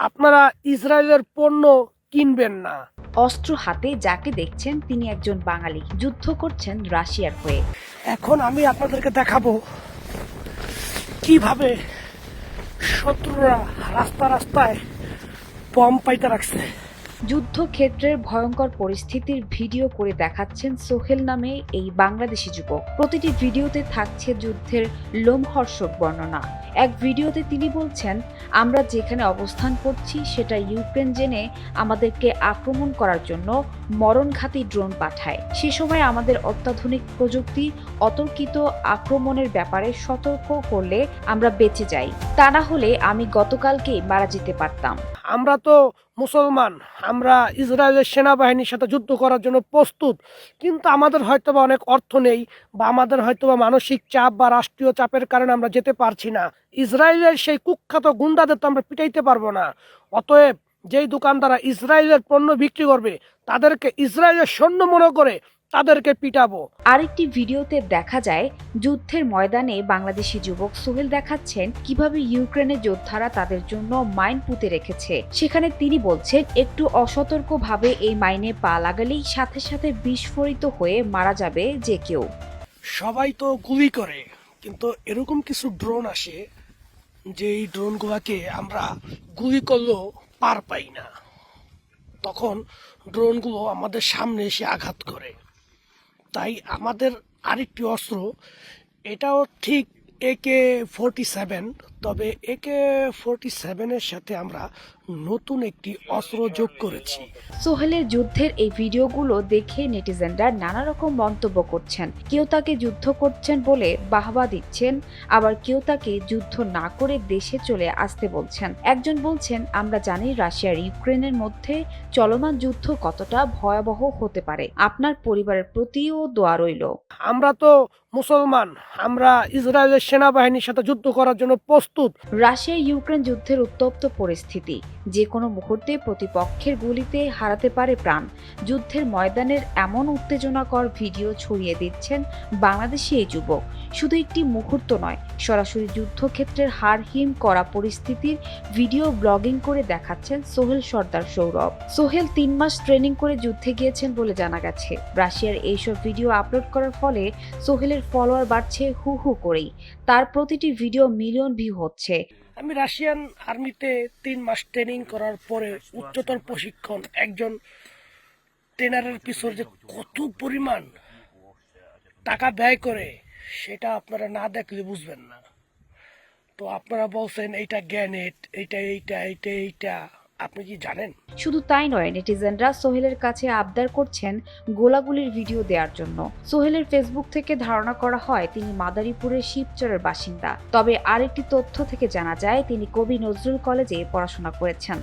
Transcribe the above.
আপনারা ইসরায়েলের পণ্য কিনবেন না। অস্ত্র হাতে যাকে দেখছেন তিনি একজন বাঙালি, যুদ্ধ করছেন রাশিয়ার হয়ে। এখন আমি আপনাদেরকে দেখাবো কিভাবে শত্রুরা রাস্তায় বম পাইতে রাখছে। যুদ্ধক্ষেত্রের ভয়ঙ্কর পরিস্থিতির ভিডিও করে দেখাচ্ছেন সোহেল নামে এই বাংলাদেশি যুবক। প্রতিটি ভিডিওতে থাকছে যুদ্ধের লোমহর্ষক বর্ণনা। এক ভিডিওতে তিনি বলছেন, আমরা যেখানে অবস্থান করছি সেটা ইউক্রেন জেনে আমাদেরকে আক্রমণ করার জন্য মরণঘাতী ড্রোন পাঠায়। সে সময় আমাদের অত্যাধুনিক প্রযুক্তি অতর্কিত আক্রমণের ব্যাপারে সতর্ক করলে আমরা বেঁচে যাই, তা না হলে আমি গতকালকেই মারা যেতে পারতাম। আমরা তো মুসলমান, আমরা ইসরায়েলের সেনাবাহিনীর সাথে যুদ্ধ করার জন্য প্রস্তুত, কিন্তু আমাদের হয়তোবা অনেক অর্থ নেই, বা আমাদের হয়তোবা মানসিক চাপ বা রাষ্ট্রীয় চাপের কারণে আমরা যেতে পারছি না। ইসরায়েলের সেই কুখ্যাত গুন্ডাদের তো আমরা পিটাইতে পারবো না। অতএব যেই দোকানদাররা ইসরায়েলের পণ্য বিক্রি করবে তাদেরকে ইসরায়েলের সৈন্য মনে করে তাদেরকে পিটাবো। আরেকটি ভিডিওতে দেখা যায় যুদ্ধের ময়দানে বাংলাদেশি যুবক সোহেল দেখাচ্ছেন কিভাবে ইউক্রেনের যোদ্ধারা তাদের জন্য মাইন পুঁতে রেখেছে। সেখানে তিনি বলছেন, একটু অসতর্কভাবে এই মাইনে পা লাগালেই সাথে সাথে বিস্ফোরিত হয়ে মারা যাবে যে কেউ। সবাই তো গুলি করে, কিন্তু এরকম কিছু ড্রোন আসে যে এই ড্রোনগুলোকে আমরা গুলি করলেও পার পাই না। তখন ড্রোনগুলো আমাদের সামনে এসে আঘাত করে। তাই আমাদের আরেকটি অস্ত্র, এটাও ঠিক AK-47, তবে AK-47-এর সাথে আমরা নতুন একটি অস্ত্র যোগ করেছি। সোহেলের যুদ্ধের এই ভিডিওগুলো দেখে নেটিজেনরা নানা রকম মন্তব্য করছেন। কেউ তাকে যুদ্ধ করছেন বলে বাহবা দিচ্ছেন, আবার কেউ তাকে যুদ্ধ না করে দেশে চলে আসতে বলছেন। একজন বলছেন, আমরা জানি রাশিয়ার ইউক্রেনের মধ্যে চলমান যুদ্ধ কতটা ভয়াবহ হতে পারে, আপনার পরিবারের প্রতিও দোয়া রইল। আমরা তো মুসলমান, আমরা ইসরায়েলের সেনাবাহিনীর সাথে যুদ্ধ করার জন্য প্রস্তুত। রাশিয়া ইউক্রেন যুদ্ধের উত্তপ্ত পরিস্থিতি, যে কোনো মুহূর্তে প্রতিপক্ষের গুলিতে হারাতে পারে প্রাণ। যুদ্ধের ময়দানের এমন উত্তেজনাকর ভিডিও ছড়িয়ে দিচ্ছেন বাংলাদেশি এই যুবক। শুধু একটি মুহূর্ত নয়, সরাসরি যুদ্ধক্ষেত্রের হাড়হিম করা পরিস্থিতির ভিডিও ব্লগিং করে দেখাচ্ছেন সোহেল সর্দার সৌরভ। সোহেল 3 মাস ট্রেনিং করে যুদ্ধে গিয়েছেন বলে জানা গেছে। রাশিয়ার এইসব ভিডিও আপলোড করার ফলে সোহেলের ফলোয়ার বাড়ছে হু হু করেই। তার প্রতিটি ভিডিও মিলিয়ন ভিউ হচ্ছে। আমি রাশিয়ান আর্মিতে 3 মাস ট্রেনিং করার পরে উচ্চতর প্রশিক্ষণ, একজন ট্রেনারের পিছনে যে কত পরিমাণ টাকা ব্যয় করে সেটা আপনারা না দেখলে বুঝবেন না। তো আপনারা বলছেন এইটা গ্যানেট, এইটা, আপনি কি জানেন? শুধু তাই নয়, নেটিজেনরা সোহেলের কাছে আবদার করছেন গোলাগুলির ভিডিও দেওয়ার জন্য। সোহেলের ফেসবুক থেকে ধারণা করা হয় তিনি মাদারীপুরের শিবচরের বাসিন্দা। তবে আরেকটি তথ্য থেকে জানা যায় তিনি কবি নজরুল কলেজে পড়াশোনা করেছেন।